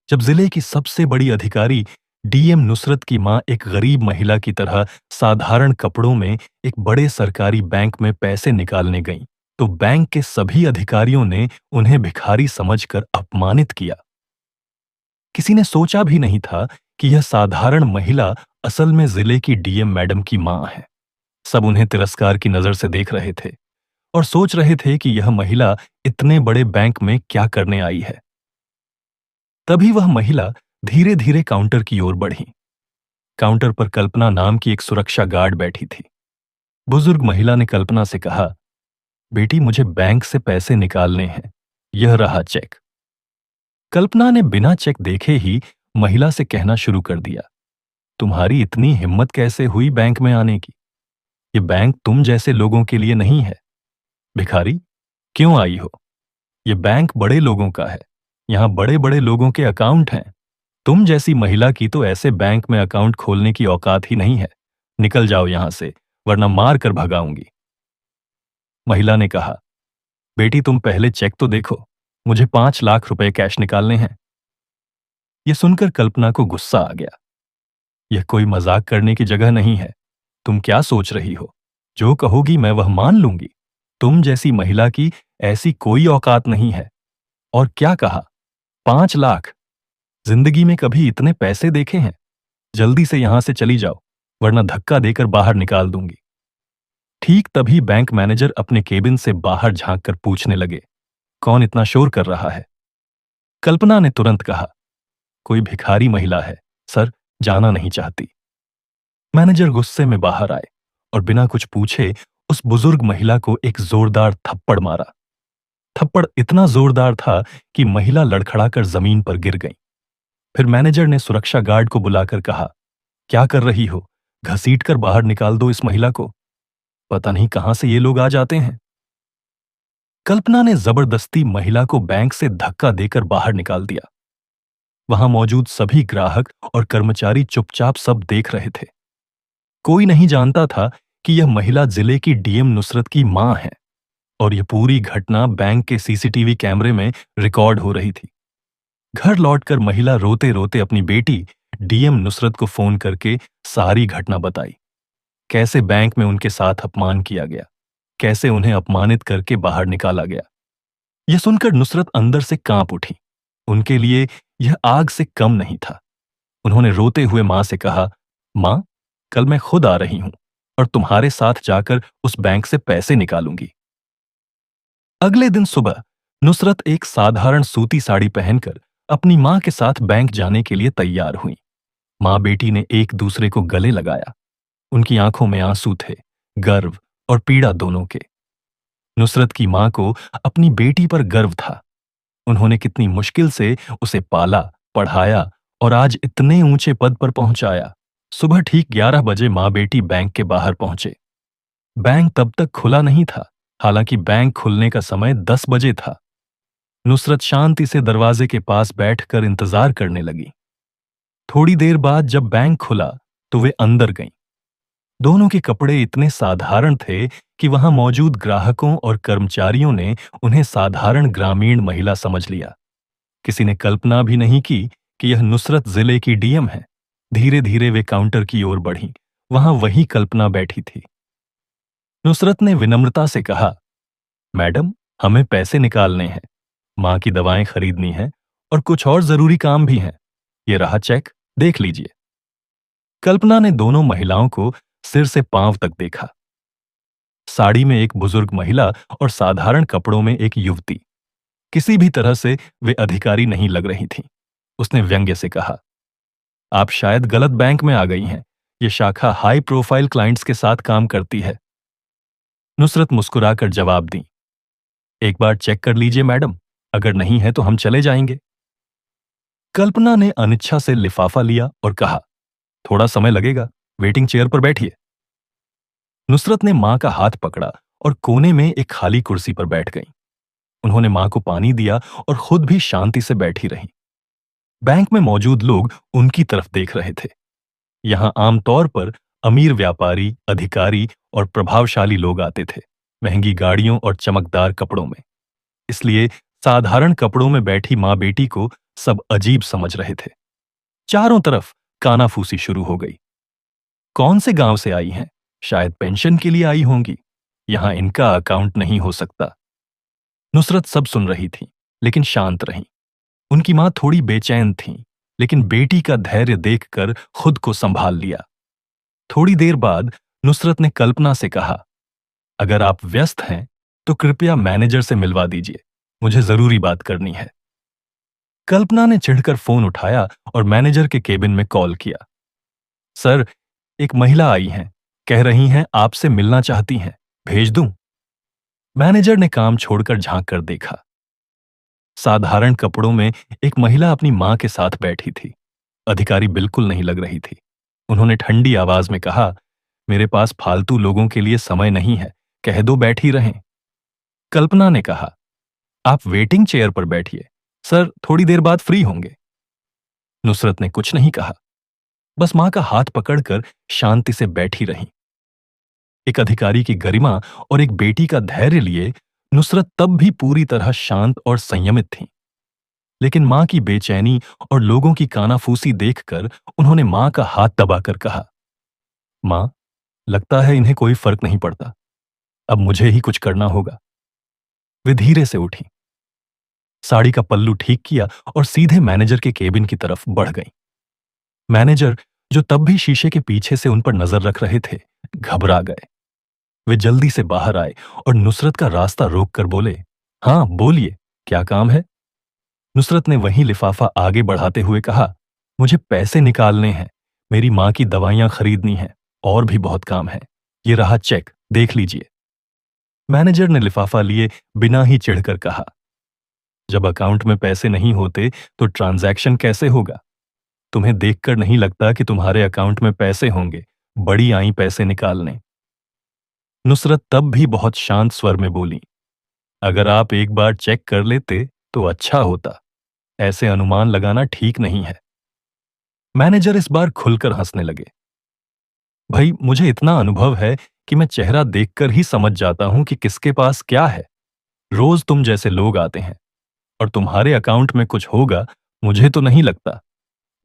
जब जिले की सबसे बड़ी अधिकारी डीएम नुसरत की मां एक गरीब महिला की तरह साधारण कपड़ों में एक बड़े सरकारी बैंक में पैसे निकालने गईं, तो बैंक के सभी अधिकारियों ने उन्हें भिखारी समझकर अपमानित किया। किसी ने सोचा भी नहीं था कि यह साधारण महिला असल में जिले की डीएम मैडम की मां है। सब उन्हें तिरस्कार की नजर से देख रहे थे और सोच रहे थे कि यह महिला इतने बड़े बैंक में क्या करने आई है। तभी वह महिला धीरे धीरे काउंटर की ओर बढ़ी। काउंटर पर कल्पना नाम की एक सुरक्षा गार्ड बैठी थी। बुजुर्ग महिला ने कल्पना से कहा, बेटी मुझे बैंक से पैसे निकालने हैं, यह रहा चेक। कल्पना ने बिना चेक देखे ही महिला से कहना शुरू कर दिया, तुम्हारी इतनी हिम्मत कैसे हुई बैंक में आने की? ये बैंक तुम जैसे लोगों के लिए नहीं है। भिखारी, क्यों आई हो? ये बैंक बड़े लोगों का है, यहां बड़े बड़े लोगों के अकाउंट हैं। तुम जैसी महिला की तो ऐसे बैंक में अकाउंट खोलने की औकात ही नहीं है। निकल जाओ यहां से, वरना मार कर भगाऊंगी। महिला ने कहा, बेटी तुम पहले चेक तो देखो, मुझे 5 लाख रुपए कैश निकालने हैं। यह सुनकर कल्पना को गुस्सा आ गया। यह कोई मजाक करने की जगह नहीं है। तुम क्या सोच रही हो? जो कहोगी मैं वह मान लूंगी। तुम जैसी महिला की ऐसी कोई औकात नहीं है। और क्या कहा? 5 लाख? जिंदगी में कभी इतने पैसे देखे हैं? जल्दी से यहां से चली जाओ, वरना धक्का देकर बाहर निकाल दूंगी। ठीक तभी बैंक मैनेजर अपने केबिन से बाहर झांककर पूछने लगे, कौन इतना शोर कर रहा है? कल्पना ने तुरंत कहा, कोई भिखारी महिला है सर, जाना नहीं चाहती। मैनेजर गुस्से में बाहर आए और बिना कुछ पूछे उस बुजुर्ग महिला को एक जोरदार थप्पड़ मारा। थप्पड़ इतना जोरदार था कि महिला लड़खड़ाकर जमीन पर गिर गई। फिर मैनेजर ने सुरक्षा गार्ड को बुलाकर कहा, क्या कर रही हो? घसीट कर बाहर निकाल दो इस महिला को। पता नहीं कहां से ये लोग आ जाते हैं। कल्पना ने जबरदस्ती महिला को बैंक से धक्का देकर बाहर निकाल दिया। वहां मौजूद सभी ग्राहक और कर्मचारी चुपचाप सब देख रहे थे। कोई नहीं जानता था कि यह महिला जिले की डीएम नुसरत की मां है और यह पूरी घटना बैंक के सीसीटीवी कैमरे में रिकॉर्ड हो रही थी। घर लौटकर महिला रोते रोते अपनी बेटी डीएम नुसरत को फोन करके सारी घटना बताई। कैसे बैंक में उनके साथ अपमान किया गया, कैसे उन्हें अपमानित करके बाहर निकाला गया। यह सुनकर नुसरत अंदर से कांप उठी। उनके लिए यह आग से कम नहीं था। उन्होंने रोते हुए मां से कहा, मां, कल मैं खुद आ रही हूं और तुम्हारे साथ जाकर उस बैंक से पैसे निकालूंगी। अगले दिन सुबह नुसरत एक साधारण सूती साड़ी पहनकर अपनी मां के साथ बैंक जाने के लिए तैयार हुई। मां बेटी ने एक दूसरे को गले लगाया। उनकी आंखों में आंसू थे, गर्व और पीड़ा दोनों के। नुसरत की मां को अपनी बेटी पर गर्व था। उन्होंने कितनी मुश्किल से उसे पाला, पढ़ाया और आज इतने ऊंचे पद पर पहुंचाया। सुबह ठीक 11 बजे मां बेटी बैंक के बाहर पहुंचे। बैंक तब तक खुला नहीं था, हालांकि बैंक खुलने का समय 10 बजे था। नुसरत शांति से दरवाजे के पास बैठकर इंतजार करने लगी। थोड़ी देर बाद जब बैंक खुला तो वे अंदर गईं। दोनों के कपड़े इतने साधारण थे कि वहां मौजूद ग्राहकों और कर्मचारियों ने उन्हें साधारण ग्रामीण महिला समझ लिया। किसी ने कल्पना भी नहीं की कि यह नुसरत जिले की डीएम है। धीरे धीरे वे काउंटर की ओर बढ़ी। वहां वही कल्पना बैठी थी। नुसरत ने विनम्रता से कहा, मैडम, हमें पैसे निकालने हैं, मां की दवाएं खरीदनी है और कुछ और जरूरी काम भी हैं। ये रहा चेक, देख लीजिए। कल्पना ने दोनों महिलाओं को सिर से पांव तक देखा। साड़ी में एक बुजुर्ग महिला और साधारण कपड़ों में एक युवती। किसी भी तरह से वे अधिकारी नहीं लग रही थीं। उसने व्यंग्य से कहा, आप शायद गलत बैंक में आ गई हैं। ये शाखा हाई प्रोफाइल क्लाइंट्स के साथ काम करती है। नुसरत मुस्कुराकर जवाब दी, एक बार चेक कर लीजिए मैडम, अगर नहीं है तो हम चले जाएंगे। कल्पना ने अनिच्छा से लिफाफा लिया और कहा, थोड़ा समय लगेगा, वेटिंग चेयर पर बैठिए। नुसरत ने मां का हाथ पकड़ा और कोने में एक खाली कुर्सी पर बैठ गई। उन्होंने मां को पानी दिया और खुद भी शांति से बैठी रही। बैंक में मौजूद लोग उनकी तरफ देख रहे थे। यहां आमतौर पर अमीर व्यापारी, अधिकारी और प्रभावशाली लोग आते थे, महंगी गाड़ियों और चमकदार कपड़ों में। इसलिए साधारण कपड़ों में बैठी मां बेटी को सब अजीब समझ रहे थे। चारों तरफ कानाफूसी शुरू हो गई। कौन से गांव से आई हैं? शायद पेंशन के लिए आई होंगी। यहां इनका अकाउंट नहीं हो सकता। नुसरत सब सुन रही थी, लेकिन शांत रहीं। उनकी मां थोड़ी बेचैन थीं, लेकिन बेटी का धैर्य देखकर खुद को संभाल लिया। थोड़ी देर बाद नुसरत ने कल्पना से कहा, अगर आप व्यस्त हैं तो कृपया मैनेजर से मिलवा दीजिए, मुझे जरूरी बात करनी है। कल्पना ने चिढ़कर फोन उठाया और मैनेजर के केबिन में कॉल किया। सर, एक महिला आई हैं, कह रही हैं आपसे मिलना चाहती हैं, भेज दूं? मैनेजर ने काम छोड़कर झांक कर देखा। साधारण कपड़ों में एक महिला अपनी मां के साथ बैठी थी। अधिकारी बिल्कुल नहीं लग रही थी। उन्होंने ठंडी आवाज में कहा, मेरे पास फालतू लोगों के लिए समय नहीं है, कह दो बैठी रहें। कल्पना ने कहा, आप वेटिंग चेयर पर बैठिए, सर थोड़ी देर बाद फ्री होंगे। नुसरत ने कुछ नहीं कहा, बस मां का हाथ पकड़कर शांति से बैठी रही। एक अधिकारी की गरिमा और एक बेटी का धैर्य लिए नुसरत तब भी पूरी तरह शांत और संयमित थी। लेकिन मां की बेचैनी और लोगों की कानाफूसी देखकर उन्होंने मां का हाथ दबाकर कहा, मां, लगता है इन्हें कोई फर्क नहीं पड़ता, अब मुझे ही कुछ करना होगा। वे धीरे से उठी, साड़ी का पल्लू ठीक किया और सीधे मैनेजर के केबिन की तरफ बढ़ गई। मैनेजर, जो तब भी शीशे के पीछे से उन पर नजर रख रहे थे, घबरा गए। वे जल्दी से बाहर आए और नुसरत का रास्ता रोककर बोले, हां बोलिए, क्या काम है? नुसरत ने वही लिफाफा आगे बढ़ाते हुए कहा, मुझे पैसे निकालने हैं, मेरी मां की दवाइयां खरीदनी हैं, और भी बहुत काम है। ये रहा चेक, देख लीजिए। मैनेजर ने लिफाफा लिए बिना ही चिढ़कर कहा, जब अकाउंट में पैसे नहीं होते तो ट्रांजैक्शन कैसे होगा? तुम्हें देखकर नहीं लगता कि तुम्हारे अकाउंट में पैसे होंगे, बड़ी आई पैसे निकालने। नुसरत तब भी बहुत शांत स्वर में बोली, अगर आप एक बार चेक कर लेते तो अच्छा होता, ऐसे अनुमान लगाना ठीक नहीं है। मैनेजर इस बार खुलकर हंसने लगे। भाई, मुझे इतना अनुभव है कि मैं चेहरा देखकर ही समझ जाता हूं कि किसके पास क्या है। रोज तुम जैसे लोग आते हैं और तुम्हारे अकाउंट में कुछ होगा, मुझे तो नहीं लगता।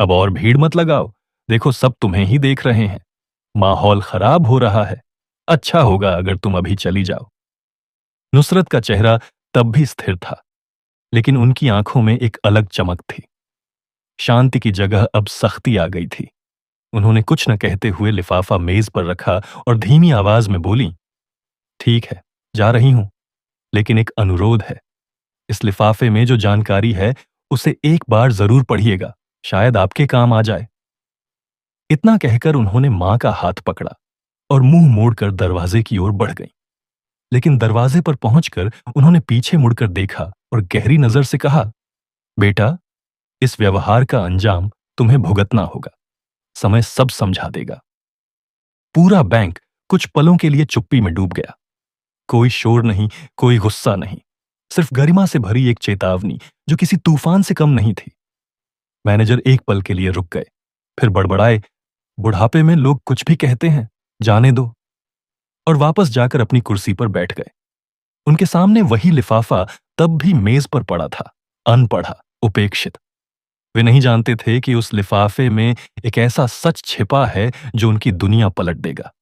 अब और भीड़ मत लगाओ, देखो सब तुम्हें ही देख रहे हैं। माहौल खराब हो रहा है, अच्छा होगा अगर तुम अभी चली जाओ। नुसरत का चेहरा तब भी स्थिर था, लेकिन उनकी आंखों में एक अलग चमक थी। शांति की जगह अब सख्ती आ गई थी। उन्होंने कुछ न कहते हुए लिफाफा मेज पर रखा और धीमी आवाज में बोली, ठीक है, जा रही हूं, लेकिन एक अनुरोध है। इस लिफाफे में जो जानकारी है उसे एक बार जरूर पढ़िएगा, शायद आपके काम आ जाए। इतना कहकर उन्होंने मां का हाथ पकड़ा और मुंह मोड़कर दरवाजे की ओर बढ़ गई। लेकिन दरवाजे पर पहुंचकर उन्होंने पीछे मुड़कर देखा और गहरी नजर से कहा, बेटा, इस व्यवहार का अंजाम तुम्हें भुगतना होगा, समय सब समझा देगा। पूरा बैंक कुछ पलों के लिए चुप्पी में डूब गया। कोई शोर नहीं, कोई गुस्सा नहीं, सिर्फ गरिमा से भरी एक चेतावनी जो किसी तूफान से कम नहीं थी। मैनेजर एक पल के लिए रुक गए, फिर बड़बड़ाए, बुढ़ापे में लोग कुछ भी कहते हैं, जाने दो, और वापस जाकर अपनी कुर्सी पर बैठ गए। उनके सामने वही लिफाफा तब भी मेज पर पड़ा था, अनपढ़ा, उपेक्षित। वे नहीं जानते थे कि उस लिफाफे में एक ऐसा सच छिपा है जो उनकी दुनिया पलट देगा।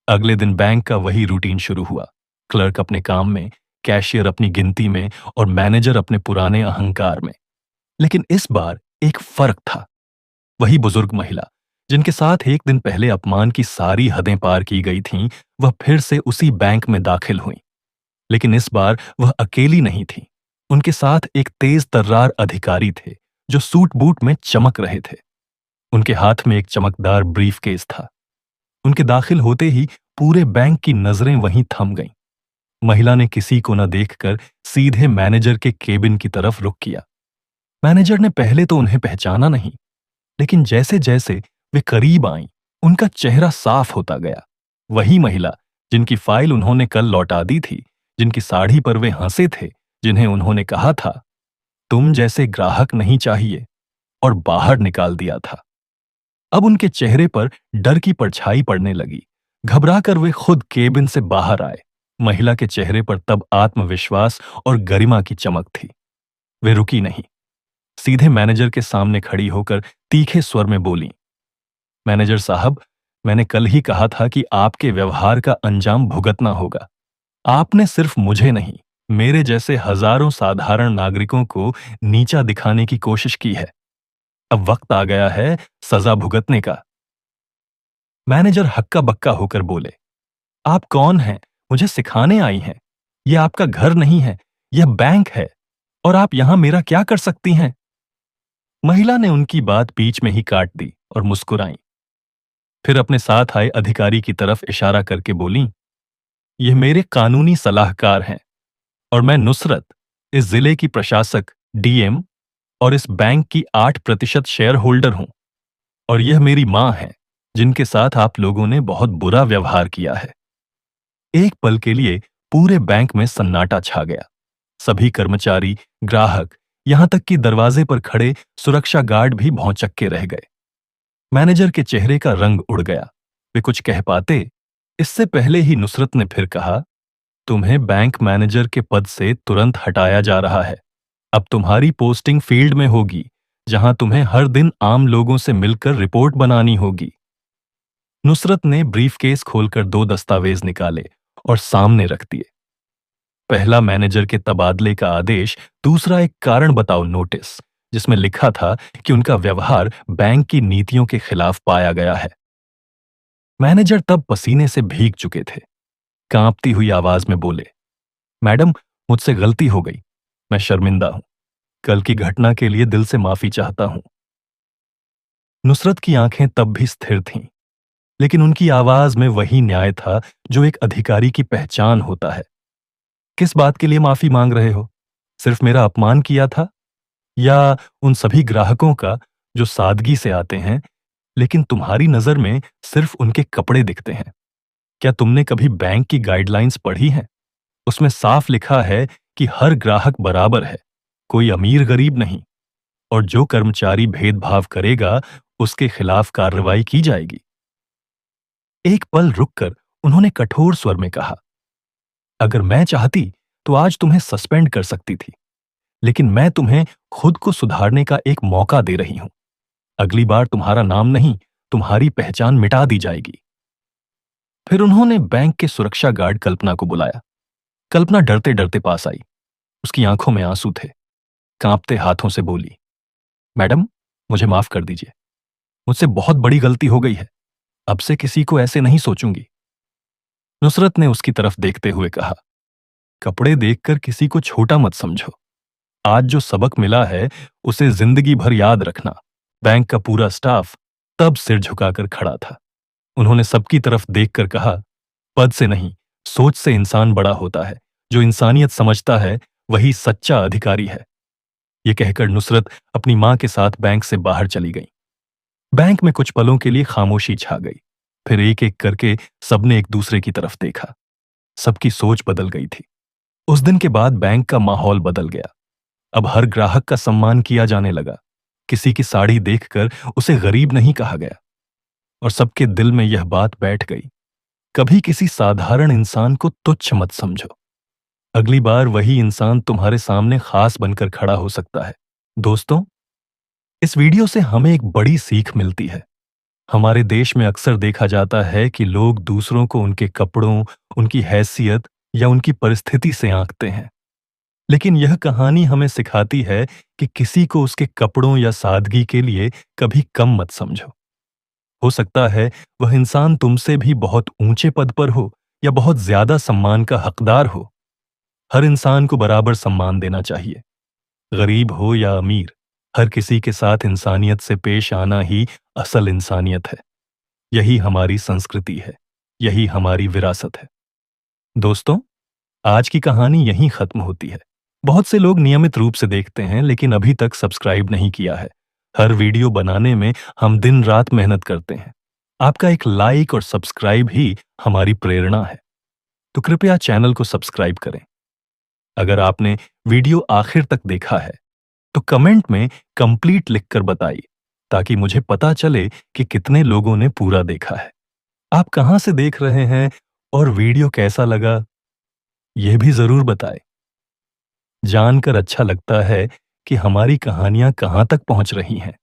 अगले दिन बैंक का वही रूटीन शुरू हुआ। क्लर्क अपने काम में, कैशियर अपनी गिनती में और मैनेजर अपने पुराने अहंकार में। लेकिन इस बार एक फर्क था। वही बुजुर्ग महिला जिनके साथ एक दिन पहले अपमान की सारी हदें पार की गई थीं, वह फिर से उसी बैंक में दाखिल हुई। लेकिन इस बार वह अकेली नहीं थी। उनके साथ एक तेज तर्रार अधिकारी थे जो सूट बूट में चमक रहे थे। उनके हाथ में एक चमकदार ब्रीफकेस था। उनके दाखिल होते ही पूरे बैंक की नजरें वहीं थम गईं। महिला ने किसी को न देखकर सीधे मैनेजर के केबिन की तरफ रुख किया। मैनेजर ने पहले तो उन्हें पहचाना नहीं, लेकिन जैसे जैसे वे करीब आईं, उनका चेहरा साफ होता गया। वही महिला जिनकी फाइल उन्होंने कल लौटा दी थी, जिनकी साड़ी पर वे हंसे थे, जिन्हें उन्होंने कहा था, तुम जैसे ग्राहक नहीं चाहिए, और बाहर निकाल दिया था। अब उनके चेहरे पर डर की परछाई पड़ने लगी। घबराकर वे खुद केबिन से बाहर आए। महिला के चेहरे पर तब आत्मविश्वास और गरिमा की चमक थी। वे रुकी नहीं। सीधे मैनेजर के सामने खड़ी होकर तीखे स्वर में बोली, मैनेजर साहब, मैंने कल ही कहा था कि आपके व्यवहार का अंजाम भुगतना होगा। आपने सिर्फ मुझे नहीं, मेरे जैसे हजारों साधारण नागरिकों को नीचा दिखाने की कोशिश की है। अब वक्त आ गया है सजा भुगतने का। मैनेजर हक्का बक्का होकर बोले, आप कौन हैं? मुझे सिखाने आई हैं? यह आपका घर नहीं है, यह बैंक है। और आप यहां मेरा क्या कर सकती हैं? महिला ने उनकी बात बीच में ही काट दी और मुस्कुराई। फिर अपने साथ आए अधिकारी की तरफ इशारा करके बोली, यह मेरे कानूनी सलाहकार हैं और मैं नुसरत, इस जिले की प्रशासक, डीएम और इस बैंक की 8% शेयर होल्डर हूं। और यह मेरी मां है, जिनके साथ आप लोगों ने बहुत बुरा व्यवहार किया है। एक पल के लिए पूरे बैंक में सन्नाटा छा गया। सभी कर्मचारी, ग्राहक, यहां तक कि दरवाजे पर खड़े सुरक्षा गार्ड भी भौंचक्के रह गए। मैनेजर के चेहरे का रंग उड़ गया। वे कुछ कह पाते, इससे पहले ही नुसरत ने फिर कहा, तुम्हें बैंक मैनेजर के पद से तुरंत हटाया जा रहा है। अब तुम्हारी पोस्टिंग फील्ड में होगी, जहां तुम्हें हर दिन आम लोगों से मिलकर रिपोर्ट बनानी होगी। नुसरत ने ब्रीफकेस खोलकर 2 दस्तावेज निकाले और सामने रख दिए। पहला मैनेजर के तबादले का आदेश, दूसरा एक कारण बताओ नोटिस, जिसमें लिखा था कि उनका व्यवहार बैंक की नीतियों के खिलाफ पाया गया है। मैनेजर तब पसीने से भीग चुके थे। कांपती हुई आवाज में बोले, मैडम, मुझसे गलती हो गई। मैं शर्मिंदा हूं। कल की घटना के लिए दिल से माफी चाहता हूं। नुसरत की आंखें तब भी स्थिर थीं, लेकिन उनकी आवाज में वही न्याय था जो एक अधिकारी की पहचान होता है। किस बात के लिए माफी मांग रहे हो? सिर्फ मेरा अपमान किया था? या उन सभी ग्राहकों का जो सादगी से आते हैं, लेकिन तुम्हारी नजर में सिर्फ उनके कपड़े दिखते हैं? क्या तुमने कभी बैंक की गाइडलाइंस पढ़ी हैं? उसमें साफ लिखा है कि हर ग्राहक बराबर है, कोई अमीर गरीब नहीं, और जो कर्मचारी भेदभाव करेगा उसके खिलाफ कार्रवाई की जाएगी। एक पल रुककर उन्होंने कठोर स्वर में कहा, अगर मैं चाहती तो आज तुम्हें सस्पेंड कर सकती थी, लेकिन मैं तुम्हें खुद को सुधारने का एक मौका दे रही हूं। अगली बार तुम्हारा नाम नहीं, तुम्हारी पहचान मिटा दी जाएगी। फिर उन्होंने बैंक के सुरक्षा गार्ड कल्पना को बुलाया। कल्पना डरते डरते पास आई। उसकी आंखों में आंसू थे। कांपते हाथों से बोली, मैडम, मुझे माफ कर दीजिए। मुझसे बहुत बड़ी गलती हो गई है। अब से किसी को ऐसे नहीं सोचूंगी। नुसरत ने उसकी तरफ देखते हुए कहा, कपड़े देखकर किसी को छोटा मत समझो। आज जो सबक मिला है उसे जिंदगी भर याद रखना। बैंक का पूरा स्टाफ तब सिर झुकाकर खड़ा था। उन्होंने सबकी तरफ देखकर कहा, पद से नहीं, सोच से इंसान बड़ा होता है। जो इंसानियत समझता है वही सच्चा अधिकारी है। यह कहकर नुसरत अपनी मां के साथ बैंक से बाहर चली गई। बैंक में कुछ पलों के लिए खामोशी छा गई। फिर एक एक करके सबने एक दूसरे की तरफ देखा। सबकी सोच बदल गई थी। उस दिन के बाद बैंक का माहौल बदल गया। अब हर ग्राहक का सम्मान किया जाने लगा। किसी की साड़ी देखकर उसे गरीब नहीं कहा गया। और सबके दिल में यह बात बैठ गई, कभी किसी साधारण इंसान को तुच्छ मत समझो। अगली बार वही इंसान तुम्हारे सामने खास बनकर खड़ा हो सकता है। दोस्तों, इस वीडियो से हमें एक बड़ी सीख मिलती है। हमारे देश में अक्सर देखा जाता है कि लोग दूसरों को उनके कपड़ों, उनकी हैसियत या उनकी परिस्थिति से आंकते हैं। लेकिन यह कहानी हमें सिखाती है कि किसी को उसके कपड़ों या सादगी के लिए कभी कम मत समझो। हो सकता है वह इंसान तुमसे भी बहुत ऊंचे पद पर हो या बहुत ज्यादा सम्मान का हकदार हो। हर इंसान को बराबर सम्मान देना चाहिए, गरीब हो या अमीर। हर किसी के साथ इंसानियत से पेश आना ही असल इंसानियत है। यही हमारी संस्कृति है, यही हमारी विरासत है। दोस्तों, आज की कहानी यहीं खत्म होती है। बहुत से लोग नियमित रूप से देखते हैं, लेकिन अभी तक सब्सक्राइब नहीं किया है। हर वीडियो बनाने में हम दिन रात मेहनत करते हैं। आपका एक लाइक और सब्सक्राइब ही हमारी प्रेरणा है। तो कृपया चैनल को सब्सक्राइब करें। अगर आपने वीडियो आखिर तक देखा है तो कमेंट में कंप्लीट लिखकर बताइए, ताकि मुझे पता चले कि कितने लोगों ने पूरा देखा है। आप कहां से देख रहे हैं और वीडियो कैसा लगा, यह भी जरूर बताएं। जानकर अच्छा लगता है कि हमारी कहानियां कहां तक पहुंच रही हैं।